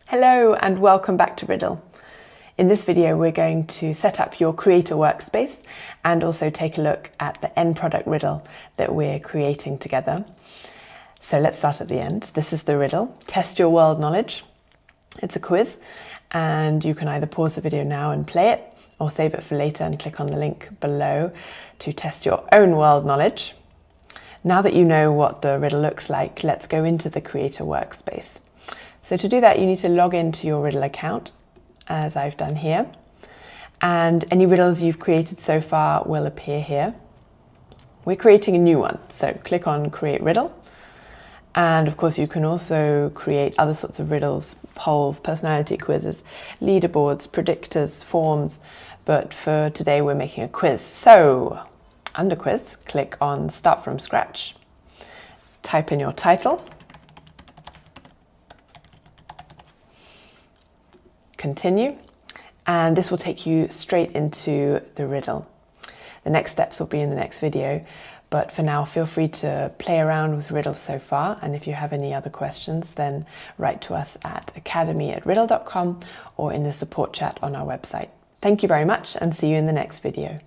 Hello and welcome back to Riddle. In this video we're going to set up your Creator workspace and also take a look at the end product riddle that we're creating together. So let's start at the end. This is the riddle. Test your world knowledge. It's a quiz and you can either pause the video now and play it or save it for later and click on the link below to test your own world knowledge. Now that you know what the riddle looks like, let's go into the Creator workspace. So to do that, you need to log into your Riddle account, as I've done here. And any riddles you've created so far will appear here. We're creating a new one, so click on Create Riddle. And of course, you can also create other sorts of riddles, polls, personality quizzes, leaderboards, predictors, forms. But for today, we're making a quiz. So under quiz, click on Start from Scratch. Type in your title. Continue, and this will take you straight into the riddle. The next steps will be in the next video, but for now feel free to play around with riddles so far, and if you have any other questions then write to us at academy@riddle.com or in the support chat on our website. Thank you very much and see you in the next video.